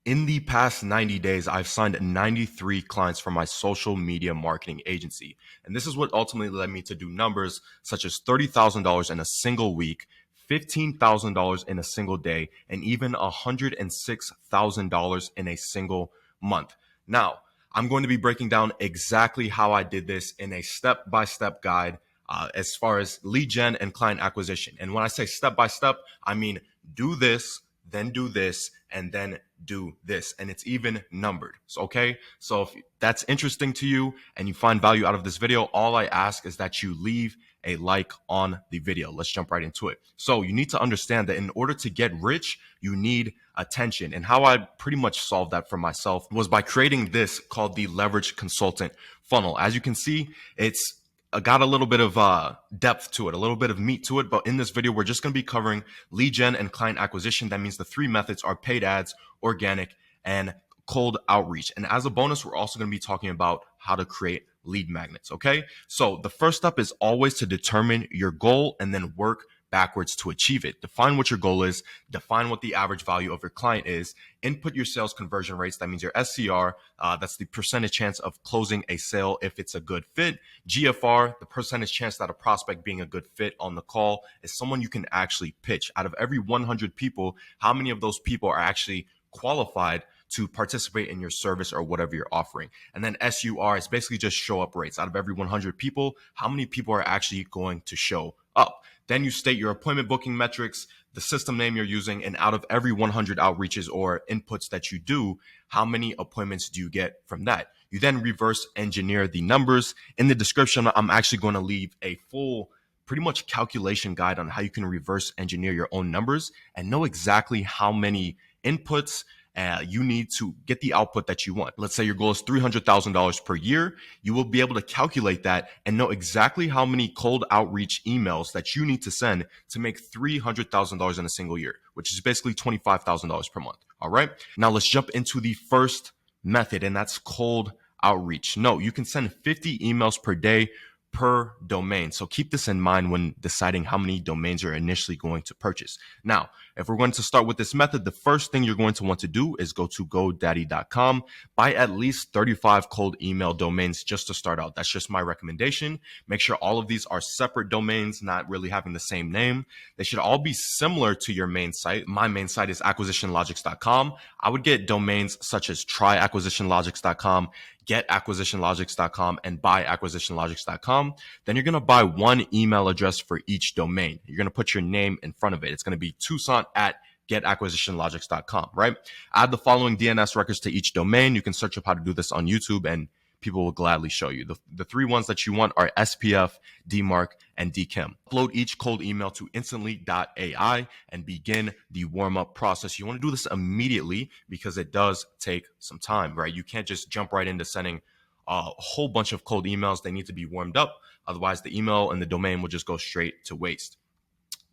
In the past 90 days, I've signed 93 clients from my social media marketing agency. And this is what ultimately led me to do numbers such as $30,000 in a single week, $15,000 in a single day, and even $106,000 in a single month. Now, I'm going to be breaking down exactly how I did this in a step-by-step guide as far as lead gen and client acquisition. And when I say step-by-step, I mean do this, then do this, and then do this. And it's even numbered. So, okay. So if that's interesting to you and you find value out of this video, all I ask is that you leave a like on the video. Let's jump right into it. So you need to understand that in order to get rich, you need attention. And how I pretty much solved that for myself was by creating this called the Leverage Consultant Funnel. As you can see, it's got a little bit of depth to it, a little bit of meat to it. But in this video, we're just going to be covering lead gen and client acquisition. That means the three methods are paid ads, organic, and cold outreach. And as a bonus, we're also going to be talking about how to create lead magnets. Okay. So the first step is always to determine your goal and then work backwards to achieve it. Define what your goal is, define what the average value of your client is, input your sales conversion rates. That means your SCR, that's the percentage chance of closing a sale if it's a good fit. GFR, the percentage chance that a prospect being a good fit on the call is someone you can actually pitch. Out of every 100 people, how many of those people are actually qualified to participate in your service or whatever you're offering? And then SUR is basically just show up rates. Out of every 100 people, how many people are actually going to show up? Then you state your appointment booking metrics, the system name you're using, and out of every 100 outreaches or inputs that you do, how many appointments do you get from that? You then reverse engineer the numbers. In the description, I'm actually going to leave a full pretty much calculation guide on how you can reverse engineer your own numbers and know exactly how many inputs you need to get the output that you want. Let's say your goal is $300,000 per year. You will be able to calculate that and know exactly how many cold outreach emails that you need to send to make $300,000 in a single year, which is basically $25,000 per month. All right. Now let's jump into the first method, and that's cold outreach. No, you can send 50 emails per day per domain. So keep this in mind when deciding how many domains you're initially going to purchase. Now, if we're going to start with this method, the first thing you're going to want to do is go to GoDaddy.com, buy at least 35 cold email domains just to start out. That's just my recommendation. Make sure all of these are separate domains, not really having the same name. They should all be similar to your main site. My main site is acquisitionlogics.com. I would get domains such as tryacquisitionlogics.com, getacquisitionlogics.com, and buyacquisitionlogics.com. Then you're going to buy one email address for each domain. You're going to put your name in front of it. It's going to be Toussaint at getacquisitionlogics.com, right? Add the following DNS records to each domain. You can search up how to do this on YouTube and people will gladly show you. The three ones that you want are SPF, DMARC, and DKIM. Upload each cold email to instantly.ai and begin the warm-up process. You want to do this immediately because it does take some time, right? You can't just jump right into sending a whole bunch of cold emails. They need to be warmed up. Otherwise, the email and the domain will just go straight to waste.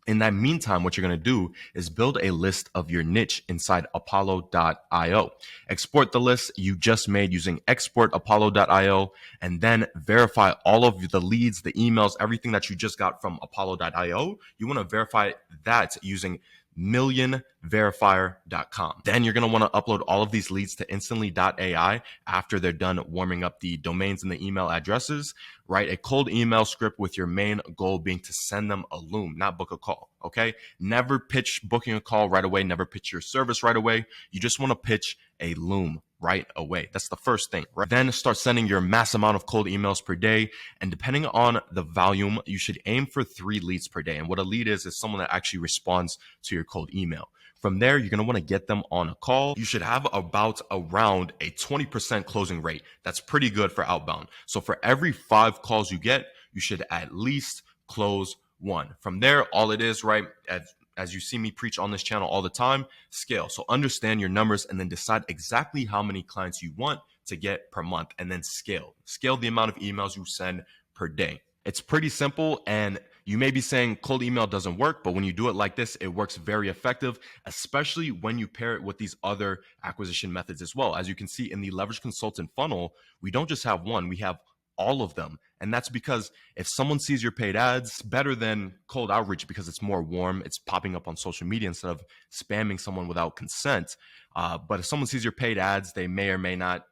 In that meantime, what you're going to do is build a list of your niche inside Apollo.io. Export the list you just made using export.apollo.io and then verify all of the leads, the emails, everything that you just got from Apollo.io. You want to verify that using millionverifier.com. Then you're going to want to upload all of these leads to instantly.ai after they're done warming up the domains and the email addresses. Write a cold email script with your main goal being to send them a loom, not book a call. Okay. Never pitch booking a call right away. Never pitch your service right away. You just want to pitch a loom right away. That's the first thing, right? Then start sending your mass amount of cold emails per day. And depending on the volume, you should aim for 3 leads per day. And what a lead is someone that actually responds to your cold email. From there, you're going to want to get them on a call. You should have around a 20% closing rate. That's pretty good for outbound. So for every 5 calls you get, you should at least close 1. From there, all it is, right, as you see me preach on this channel all the time, scale. So understand your numbers and then decide exactly how many clients you want to get per month and then scale. Scale the amount of emails you send per day. It's pretty simple, and you may be saying cold email doesn't work, but when you do it like this, it works very effective, especially when you pair it with these other acquisition methods as well. As you can see in the Leverage Consultant funnel, we don't just have one, we have all of them. And that's because if someone sees your paid ads, better than cold outreach because it's more warm, it's popping up on social media instead of spamming someone without consent. But if someone sees your paid ads, they may or may not,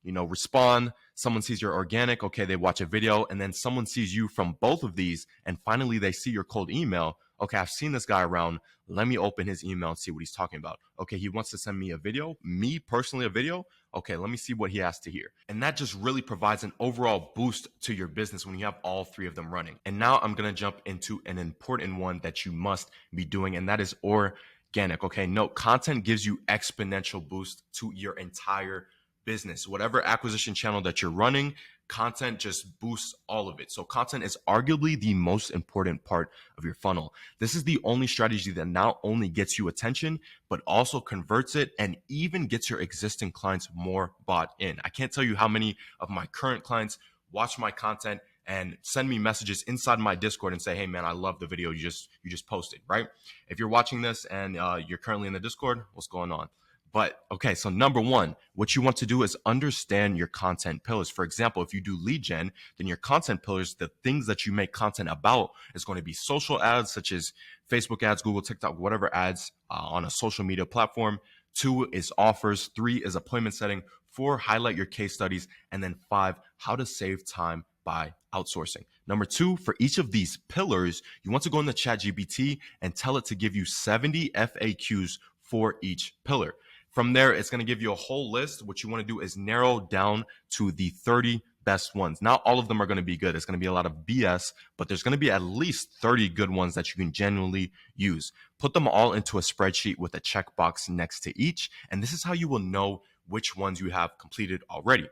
respond. Someone sees your organic, okay, they watch a video, and then someone sees you from both of these, and finally they see your cold email. Okay, I've seen this guy around. Let me open his email and see what he's talking about. Okay, he wants to send me a video, me personally a video. Okay, let me see what he has to hear. And that just really provides an overall boost to your business when you have all three of them running. And now I'm going to jump into an important one that you must be doing, and that is organic. Okay, note, content gives you exponential boost to your entire business. Whatever acquisition channel that you're running, content just boosts all of it. So content is arguably the most important part of your funnel. This is the only strategy that not only gets you attention, but also converts it and even gets your existing clients more bought in. I can't tell you how many of my current clients watch my content and send me messages inside my Discord and say, hey man, I love the video you just posted, right? If you're watching this and you're currently in the Discord, what's going on? But okay, so number one, what you want to do is understand your content pillars. For example, if you do lead gen, then your content pillars, the things that you make content about, is going to be social ads such as Facebook ads, Google, TikTok, whatever ads on a social media platform. 2 is offers. 3 is appointment setting. 4, highlight your case studies. And then 5, how to save time by outsourcing. Number 2, for each of these pillars, you want to go into ChatGPT and tell it to give you 70 FAQs for each pillar. From there, it's going to give you a whole list. What you want to do is narrow down to the 30 best ones. Not all of them are going to be good. It's going to be a lot of BS, but there's going to be at least 30 good ones that you can genuinely use. Put them all into a spreadsheet with a checkbox next to each. And this is how you will know which ones you have completed already.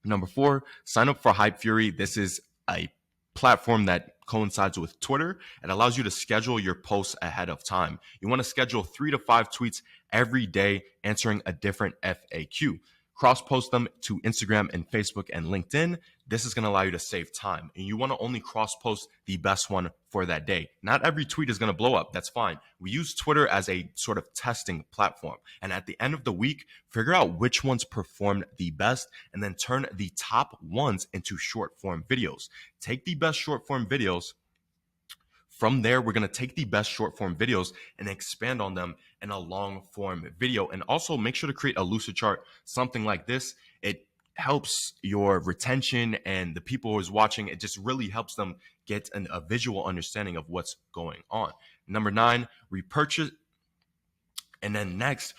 Number 4, sign up for Hype Fury. This is a platform that coincides with Twitter. It allows you to schedule your posts ahead of time. You want to schedule 3 to 5 tweets every day answering a different FAQ. Cross post them to Instagram and Facebook and LinkedIn. This is going to allow you to save time. And you want to only cross post the best one for that day. Not every tweet is going to blow up. That's fine. We use Twitter as a sort of testing platform. And at the end of the week, figure out which ones performed the best and then turn the top ones into short form videos. Take the best short form videos. From there, we're going to take the best short form videos and expand on them in a long form video. And also make sure to create a Lucidchart, something like this. It helps your retention and the people who's watching. It just really helps them get a visual understanding of what's going on. Number 9, repurchase. And then next,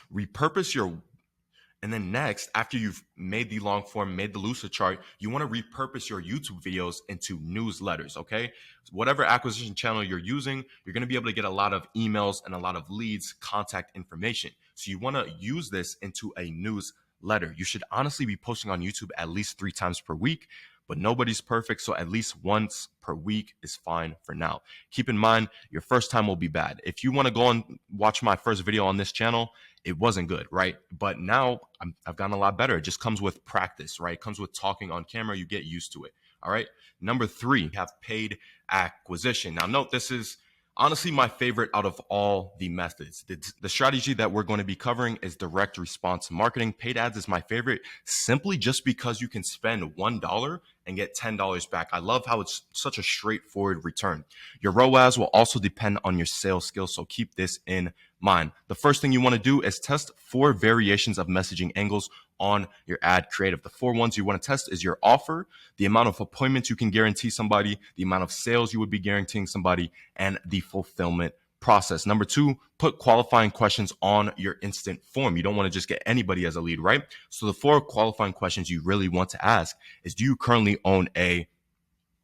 after you've made the long form, made the Lucidchart, you want to repurpose your YouTube videos into newsletters, okay? Whatever acquisition channel you're using, you're going to be able to get a lot of emails and a lot of leads, contact information. So you want to use this into a newsletter. You should honestly be posting on YouTube at least 3 times per week, but nobody's perfect. So at least once per week is fine for now. Keep in mind, your first time will be bad. If you want to go and watch my first video on this channel, it wasn't good, right? But now I've gotten a lot better. It just comes with practice, right? It comes with talking on camera. You get used to it. All right. Number 3, have paid acquisition. Now note, this is honestly my favorite out of all the methods. The strategy that we're going to be covering is direct response marketing. Paid ads is my favorite simply just because you can spend $1 and get $10 back. I love how it's such a straightforward return. Your ROAS will also depend on your sales skills, so keep this in mind. The first thing you want to do is test 4 variations of messaging angles on your ad creative. The 4 ones you want to test is your offer, the amount of appointments you can guarantee somebody, the amount of sales you would be guaranteeing somebody, and the fulfillment process. Number 2, put qualifying questions on your instant form. You don't want to just get anybody as a lead, right? So the 4 qualifying questions you really want to ask is, do you currently own and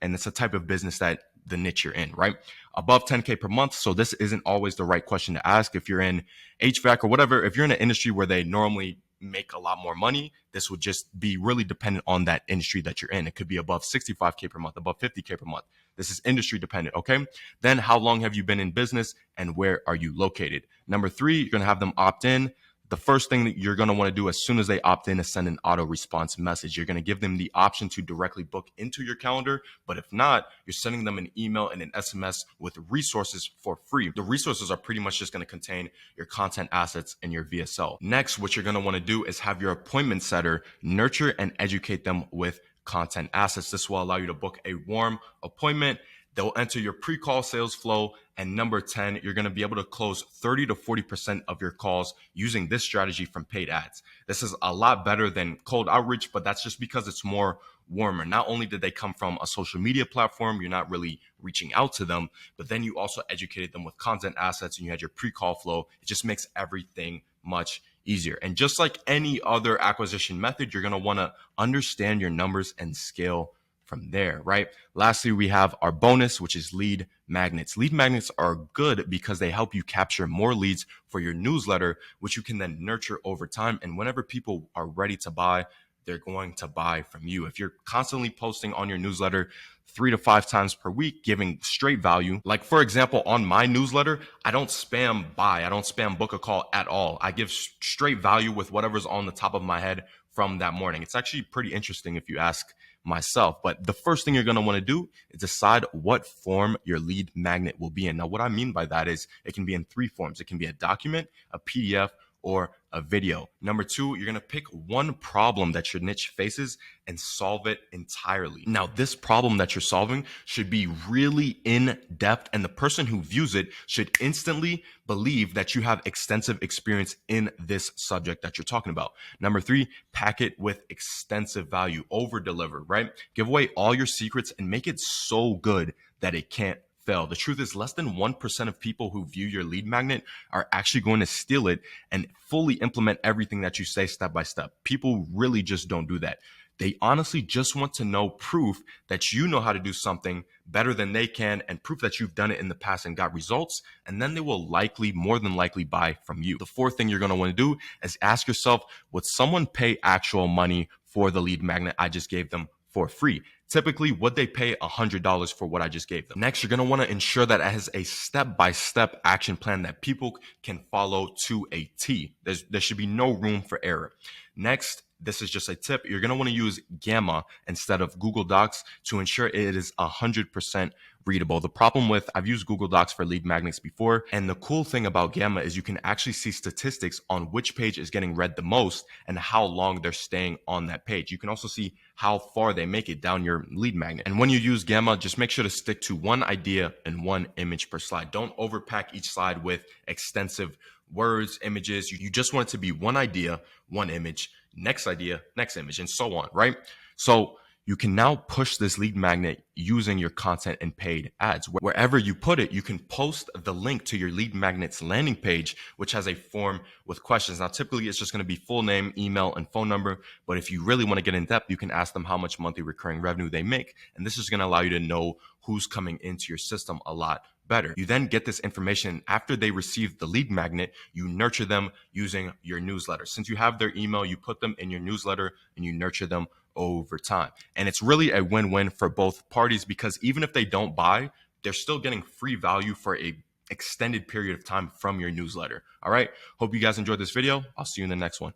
it's a type of business that the niche you're in, right? Above 10K per month. So this isn't always the right question to ask. If you're in HVAC or whatever, if you're in an industry where they normally make a lot more money, this would just be really dependent on that industry that you're in. It could be above 65K per month, above 50K per month. This is industry dependent, okay? Then how long have you been in business and where are you located? Number 3, you're going to have them opt in. The first thing that you're going to want to do as soon as they opt in is send an auto response message. You're going to give them the option to directly book into your calendar. But if not, you're sending them an email and an SMS with resources for free. The resources are pretty much just going to contain your content assets and your VSL. Next, what you're going to want to do is have your appointment setter nurture and educate them with content assets. This will allow you to book a warm appointment. They'll enter your pre-call sales flow. And number 10, you're going to be able to close 30 to 40% of your calls using this strategy from paid ads. This is a lot better than cold outreach, but that's just because it's more warmer. Not only did they come from a social media platform, you're not really reaching out to them, but then you also educated them with content assets and you had your pre-call flow. It just makes everything much easier. And just like any other acquisition method, you're going to want to understand your numbers and scale from there, right? Lastly, we have our bonus, which is lead magnets. Lead magnets are good because they help you capture more leads for your newsletter, which you can then nurture over time. And whenever people are ready to buy, they're going to buy from you. If you're constantly posting on your newsletter 3 to 5 times per week, giving straight value, like for example, on my newsletter, I don't spam buy, I don't spam book a call at all. I give straight value with whatever's on the top of my head from that morning. It's actually pretty interesting if you ask myself. But the first thing you're going to want to do is decide what form your lead magnet will be in. Now, what I mean by that is it can be in 3 forms. It can be a document, a PDF, or a video. Number 2, you're going to pick one problem that your niche faces and solve it entirely. Now, this problem that you're solving should be really in depth, and the person who views it should instantly believe that you have extensive experience in this subject that you're talking about. Number 3, pack it with extensive value, over deliver, right? Give away all your secrets and make it so good that it can't fail. The truth is, less than 1% of people who view your lead magnet are actually going to steal it and fully implement everything that you say step by step. People really just don't do that. They honestly just want to know proof that you know how to do something better than they can and proof that you've done it in the past and got results. And then they will more than likely buy from you. The 4th thing you're going to want to do is ask yourself, would someone pay actual money for the lead magnet I just gave them for free? Typically, would they pay $100 for what I just gave them? Next, you're going to want to ensure that it has a step-by-step action plan that people can follow to a T. There should be no room for error. Next, this is just a tip. You're going to want to use Gamma instead of Google Docs to ensure it is 100% readable. The problem with, I've used Google Docs for lead magnets before, and the cool thing about Gamma is you can actually see statistics on which page is getting read the most and how long they're staying on that page. You can also see how far they make it down your lead magnet. And when you use Gamma, just make sure to stick to one idea and one image per slide. Don't overpack each slide with extensive words, images. You just want it to be one idea, one image, next idea, next image, and so on, right? So you can now push this lead magnet using your content and paid ads. Wherever you put it, you can post the link to your lead magnet's landing page, which has a form with questions. Now, typically it's just going to be full name, email, and phone number. But if you really want to get in depth, you can ask them how much monthly recurring revenue they make. And this is going to allow you to know who's coming into your system a lot better. You then get this information after they receive the lead magnet. You nurture them using your newsletter. Since you have their email, you put them in your newsletter and you nurture them over time. And it's really a win-win for both parties because even if they don't buy, they're still getting free value for a extended period of time from your newsletter. All right. Hope you guys enjoyed this video. I'll see you in the next one.